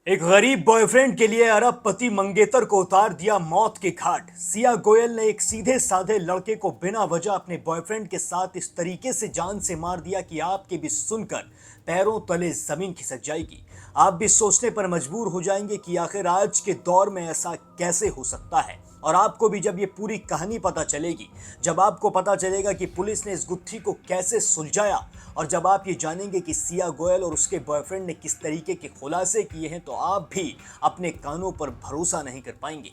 एक गरीब बॉयफ्रेंड के लिए अरब पति मंगेतर को उतार दिया मौत के घाट। सिया गोयल ने एक सीधे साधे लड़के को बिना वजह अपने बॉयफ्रेंड के साथ इस तरीके से जान से मार दिया कि आपके भी सुनकर पैरों तले जमीन खिसक जाएगी। आप भी सोचने पर मजबूर हो जाएंगे कि आखिर आज के दौर में ऐसा कैसे हो सकता है। और आपको भी जब ये पूरी कहानी पता चलेगी, जब आपको पता चलेगा कि पुलिस ने इस गुत्थी को कैसे सुलझाया, और जब आप ये जानेंगे कि सिया गोयल और उसके बॉयफ्रेंड ने किस तरीके के खुलासे किए हैं, तो आप भी अपने कानों पर भरोसा नहीं कर पाएंगे।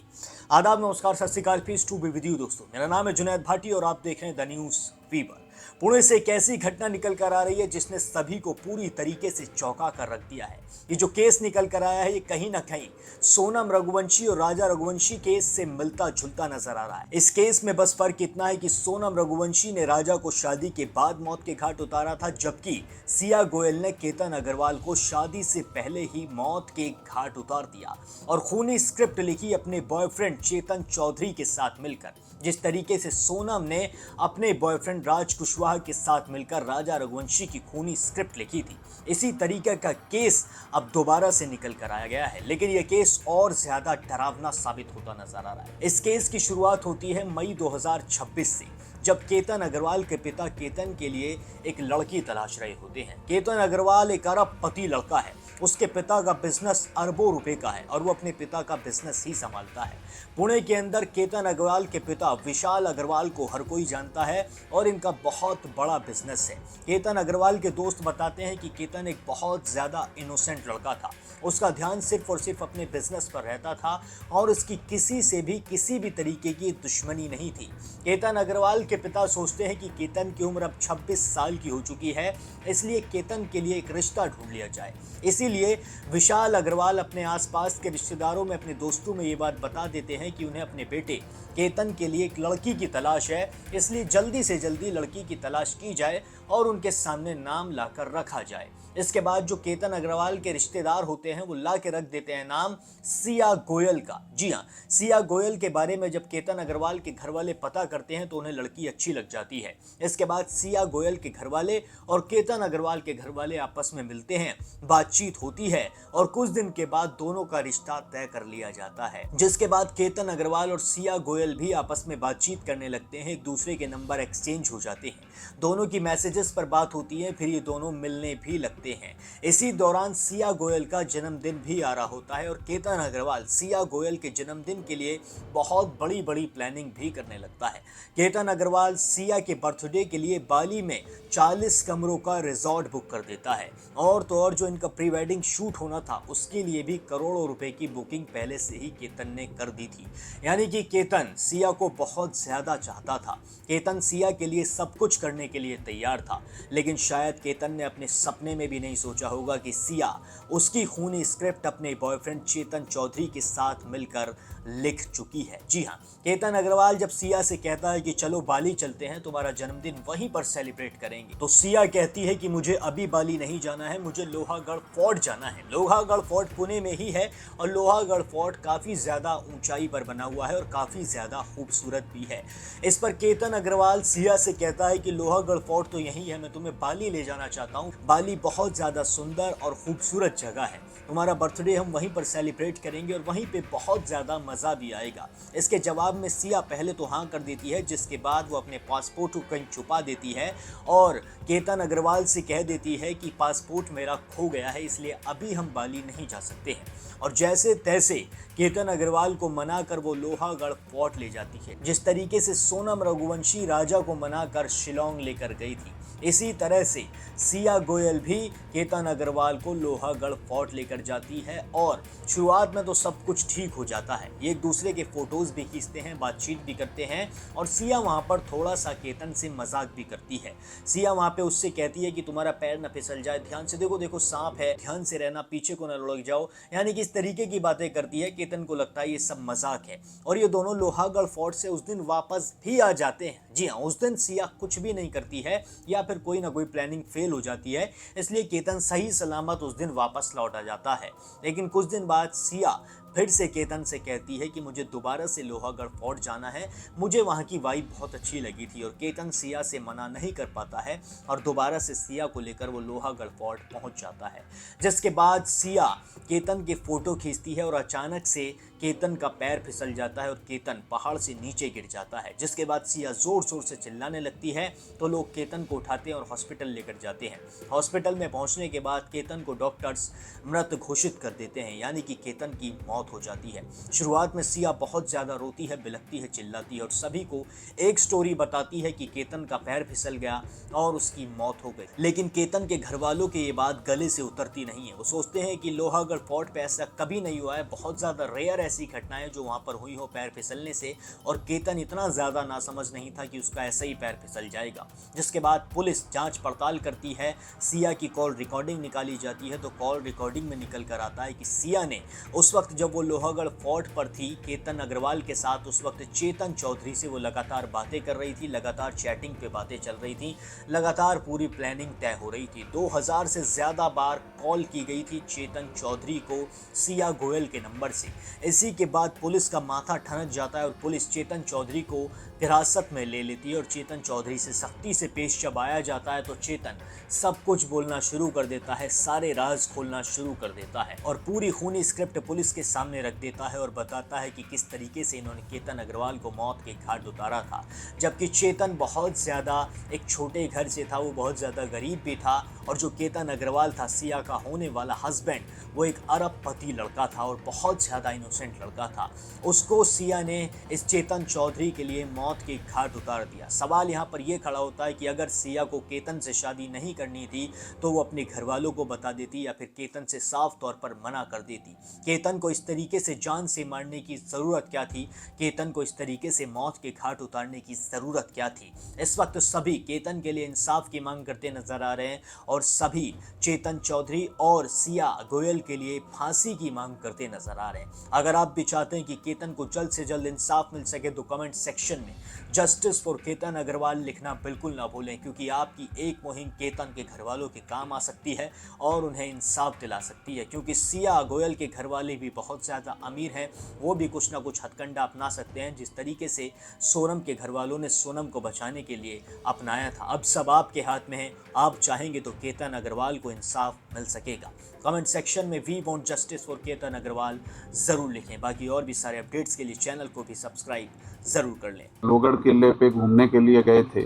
आदाब, नमस्कार, सत श्री अकाल, peace to be with you दोस्तों। मेरा नाम है जुनैद भाटी और आप देख रहे हैं द न्यूज वीवर। पुणे से एक ऐसी घटना निकल कर आ रही है जिसने सभी को पूरी तरीके से चौंका कर रख दिया है। ये जो केस निकल कर आया है, ये कहीं ना कहीं सोनम रघुवंशी और राजा रघुवंशी केस से मिलता जुलता नजर आ रहा है। इस केस में बस फर्क इतना है कि सोनम रघुवंशी ने राजा को शादी के बाद मौत के घाट उतारा था, जबकि सिया गोयल ने केतन अग्रवाल को शादी से पहले ही मौत के घाट उतार दिया और खूनी स्क्रिप्ट लिखी अपने बॉयफ्रेंड चेतन चौधरी के साथ मिलकर। जिस तरीके से सोनम ने अपने बॉयफ्रेंड राज कुशवाहा के साथ मिलकर राजा रघुवंशी की खूनी स्क्रिप्ट लिखी थी, इसी तरीके का केस अब दोबारा से निकल कर आया गया है। लेकिन यह केस और ज्यादा डरावना साबित होता नजर आ रहा है। इस केस की शुरुआत होती है मई 2026 से, जब केतन अग्रवाल के पिता केतन के लिए एक लड़की तलाश रहे होते हैं। केतन अग्रवाल एक अरबपति लड़का है। उसके पिता का बिजनेस अरबों रुपए का है और वो अपने पिता का बिजनेस ही संभालता है। पुणे के अंदर केतन अग्रवाल के पिता विशाल अग्रवाल को हर कोई जानता है और इनका बहुत बड़ा बिजनेस है। केतन अग्रवाल के दोस्त बताते हैं कि केतन एक बहुत ज्यादा इनोसेंट लड़का था। उसका ध्यान सिर्फ और सिर्फ अपने बिजनेस पर रहता था और उसकी किसी से भी किसी भी तरीके की दुश्मनी नहीं थी। केतन अग्रवाल के पिता सोचते हैं कि केतन की उम्र अब 26 साल की हो चुकी है, इसलिए केतन के लिए एक रिश्ता ढूंढ लिया जाए। इसीलिए विशाल अग्रवाल अपने आसपास के रिश्तेदारों में, अपने दोस्तों में ये बात बता देते हैं कि उन्हें अपने बेटे केतन के लिए एक लड़की की तलाश है, इसलिए जल्दी से जल्दी लड़की की तलाश की जाए और उनके सामने नाम लाकर रखा जाए। इसके बाद जो केतन अग्रवाल के रिश्तेदार होते हैं वो ला के रख देते हैं नाम सिया गोयल का। जी हाँ, सिया गोयल के बारे में जब केतन अग्रवाल के घर वाले पता करते हैं तो उन्हें लड़की अच्छी लग जाती है। इसके बाद सिया गोयल के घर वाले और केतन अग्रवाल के घर वाले आपस में मिलते हैं, बातचीत होती है और कुछ दिन के बाद दोनों का रिश्ता तय कर लिया जाता है। जिसके बाद केतन अग्रवाल और सिया गोयल भी आपस में बातचीत करने लगते हैं, एक दूसरे के नंबर एक्सचेंज हो जाते हैं, दोनों की मैसेजेस पर बात होती है, फिर ये दोनों मिलने भी लगते हैं। इसी दौरान सिया गोयल का जन्मदिन भी आ रहा होता है और केतन अग्रवाल सिया गोयल के जन्मदिन के लिए बहुत बड़ी बड़ी प्लानिंग भी करने लगता है। केतन अग्रवाल सिया के बर्थडे के लिए बाली में 40 कमरों का रिजॉर्ट बुक कर देता है और तो और जो इनका प्री वेडिंग शूट होना था उसके लिए भी करोड़ों रुपए की बुकिंग पहले से ही केतन ने कर दी थी। यानी कि केतन सिया को बहुत ज्यादा चाहता था। केतन सिया के लिए सब कुछ करने के लिए तैयार था, लेकिन शायद केतन ने अपने सपने में भी नहीं सोचा होगा कि सिया उसकी खूनी स्क्रिप्ट अपने बॉयफ्रेंड चेतन चौधरी के साथ मिलकर लिख चुकी है। जी हाँ, केतन अग्रवाल जब सिया से कहता है कि चलो बाली चलते हैं, तुम्हारा जन्मदिन वहीं पर सेलिब्रेट करेंगे, तो सिया कहती है कि मुझे अभी बाली नहीं जाना है, मुझे लोहागढ़ फोर्ट जाना है। लोहागढ़ फोर्ट पुणे में ही है और लोहागढ़ फोर्ट काफी ज्यादा ऊंचाई पर बना हुआ है और काफी ज्यादा खूबसूरत भी है। इस पर केतन अग्रवाल सिया से कहता है कि लोहागढ़ फोर्ट तो यही है, मैं तुम्हें बाली ले जाना चाहता हूँ। बाली बहुत ज्यादा सुंदर और खूबसूरत जगह है, तुम्हारा बर्थडे हम वहीं पर सेलिब्रेट करेंगे और वहीं पे बहुत ज्यादा मजा भी आएगा। इसके जवाब में सिया पहले तो हाँ कर देती है, जिसके बाद वो अपने पासपोर्ट को कहीं छुपा देती है और केतन अग्रवाल से कह देती है कि पासपोर्ट मेरा खो गया है, इसलिए अभी हम बाली नहीं जा सकते हैं। और जैसे तैसे केतन अग्रवाल को मनाकर वो लोहागढ़ फोर्ट ले जाती है, जिस तरीके से सोनम रघुवंशी राजा को मनाकर शिलोंग लेकर गई थी, इसी तरह से सिया गोयल भी केतन अग्रवाल को लोहागढ़ फोर्ट लेकर जाती है। और शुरुआत में तो सब कुछ ठीक हो जाता है, ये एक दूसरे के फोटोज भी खींचते हैं, बातचीत भी करते हैं और सिया वहां पर थोड़ा सा केतन से मजाक भी करती है। सिया वहां पे उससे कहती है कि तुम्हारा पैर न फिसल जाए, ध्यान से देखो, देखो सांप है, ध्यान से रहना, पीछे को न लुढ़क जाओ। यानी कि इस तरीके की बातें करती है। केतन को लगता है ये सब मजाक है और ये दोनों लोहागढ़ फोर्ट से उस दिन वापस भी आ जाते हैं। जी हाँ, उस दिन सिया कुछ भी नहीं करती है या फिर कोई ना कोई प्लानिंग फेल हो जाती है, इसलिए केतन सही सलामत उस दिन वापस लौट आ जाता है। लेकिन कुछ दिन बाद सिया फिर से केतन से कहती है कि मुझे दोबारा से लोहागढ़ फोर्ट जाना है, मुझे वहाँ की वाइब बहुत अच्छी लगी थी, और केतन सिया से मना नहीं कर पाता है और दोबारा से सिया को लेकर वो लोहागढ़ फोर्ट पहुँच जाता है। जिसके बाद सिया केतन के फोटो खींचती है और अचानक से केतन का पैर फिसल जाता है और केतन पहाड़ से नीचे गिर जाता है। जिसके बाद सिया जोर जोर से चिल्लाने लगती है, तो लोग केतन को उठाते हैं और हॉस्पिटल लेकर जाते हैं। हॉस्पिटल में पहुंचने के बाद केतन को डॉक्टर्स मृत घोषित कर देते हैं, यानी कि केतन की मौत हो जाती है। शुरुआत में सिया बहुत ज्यादा रोती है, बिलखती है, चिल्लाती है और सभी को एक स्टोरी बताती है कि केतन का पैर फिसल गया और उसकी मौत हो गई। लेकिन केतन के घर वालों के ये बात गले से उतरती नहीं है। वो सोचते हैं कि लोहागढ़ फोर्ट पे ऐसा कभी नहीं हुआ है, बहुत ज्यादा रेयर ऐसी घटनाएं जो वहां पर हुई हो पैर फिसलने से, और केतन इतना ज्यादा नासमझ नहीं था कि उसका ऐसा ही पैर फिसल जाएगा। जिसके बाद पुलिस जांच पड़ताल करती है, सिया की कॉल रिकॉर्डिंग निकाली जाती है, तो कॉल रिकॉर्डिंग में निकल कर आता है कि सिया ने उस वक्त जब वो लोहागढ़ फोर्ट पर थी केतन अग्रवाल के साथ, उस वक्त चेतन चौधरी से वो लगातार बातें कर रही थी, लगातार चैटिंग पे बातें चल रही थी, लगातार पूरी प्लानिंग तय हो रही थी। 2000 से ज्यादा बार कॉल की गई थी चेतन चौधरी को सिया गोयल के नंबर से। इसी के बाद पुलिस का माथा ठनक जाता है और पुलिस चेतन चौधरी को हिरासत में ले लेती है और चेतन चौधरी से सख्ती से पेश जब आया जाता है तो चेतन सब कुछ बोलना शुरू कर देता है, सारे राज खोलना शुरू कर देता है और पूरी खूनी स्क्रिप्ट पुलिस के सामने रख देता है और बताता है कि किस तरीके से इन्होंने केतन अग्रवाल को मौत के घाट उतारा था। जबकि चेतन बहुत ज़्यादा एक छोटे घर से था, वो बहुत ज़्यादा गरीब भी था, और जो केतन अग्रवाल था सिया का होने वाला हस्बैंड, वो एक अरबपति लड़का था और बहुत ज़्यादा इनोसेंट लड़का था। उसको सिया ने इस चेतन चौधरी के लिए मौत के घाट उतार दिया। सवाल यहाँ पर यह खड़ा होता है कि अगर सिया को केतन से शादी नहीं करनी थी तो वो अपने घर वालों को बता देती या फिर केतन से साफ तौर पर मना कर देती। केतन को इस तरीके से जान से मारने की ज़रूरत क्या थी? केतन को इस तरीके से मौत के घाट उतारने की ज़रूरत क्या थी? इस वक्त सभी केतन के लिए इंसाफ की मांग करते नजर आ रहे हैं और सभी चेतन चौधरी और सिया गोयल के लिए फांसी की मांग करते नजर आ रहे हैं। अगर आप भी चाहते हैं कि केतन को जल्द से जल्द इंसाफ मिल सके तो कमेंट सेक्शन में जस्टिस फॉर केतन अग्रवाल लिखना बिल्कुल ना भूलें, क्योंकि आपकी एक मुहिम केतन के घर वालों के काम आ सकती है और उन्हें इंसाफ दिला सकती है। क्योंकि सिया गोयल के घर वाले भी बहुत ज़्यादा अमीर हैं, वो भी कुछ ना कुछ हथकंडा अपना सकते हैं, जिस तरीके से सोनम के घर वालों ने सोनम को बचाने के लिए अपनाया था। अब सब आपके हाथ में है, आप चाहेंगे तो केतन अग्रवाल को इंसाफ मिल सकेगा। कमेंट सेक्शन में we want justice for Ketan Agarwal ज़रूर लिखें। बाकी और भी सारे अपडेट्स के लिए चैनल को भी सब्सक्राइब ज़रूर कर लें। लोहगढ़ किले पे घूमने के लिए गए थे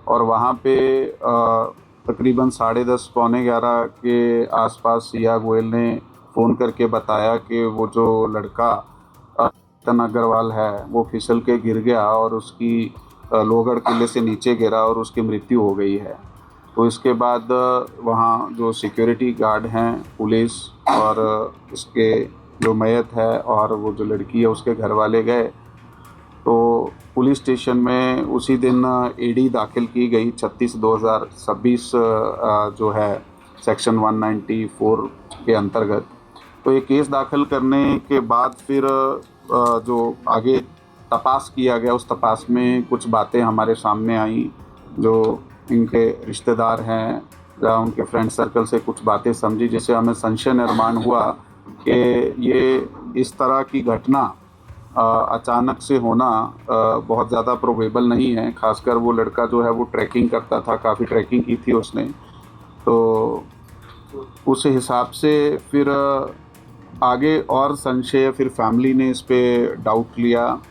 और वहाँ पे तकरीबन 10:30 पौने 11 के आसपास सिया गोयल ने फ़ोन करके बताया कि वो जो लड़का केतन अग्रवाल है वो फिसल के गिर गया और उसकी लोहगढ़ किले से नीचे गिरा और उसकी मृत्यु हो गई है। तो इसके बाद वहाँ जो सिक्योरिटी गार्ड हैं, पुलिस और उसके जो मैयत है और वो जो लड़की है उसके घर वाले गए। तो पुलिस स्टेशन में उसी दिन ईडी दाखिल की गई 36/2026 जो है सेक्शन 194 के अंतर्गत। तो ये केस दाखिल करने के बाद फिर जो आगे तपास किया गया, उस तपास में कुछ बातें हमारे सामने आई। जो इनके रिश्तेदार हैं या उनके फ्रेंड सर्कल से कुछ बातें समझी, जिससे हमें संशय निर्माण हुआ कि ये इस तरह की घटना अचानक से होना बहुत ज़्यादा प्रोबेबल नहीं है। खासकर वो लड़का जो है वो ट्रैकिंग करता था, काफ़ी ट्रैकिंग की थी उसने। तो उस हिसाब से फिर आगे और संशय, फिर फैमिली ने इस पे डाउट लिया।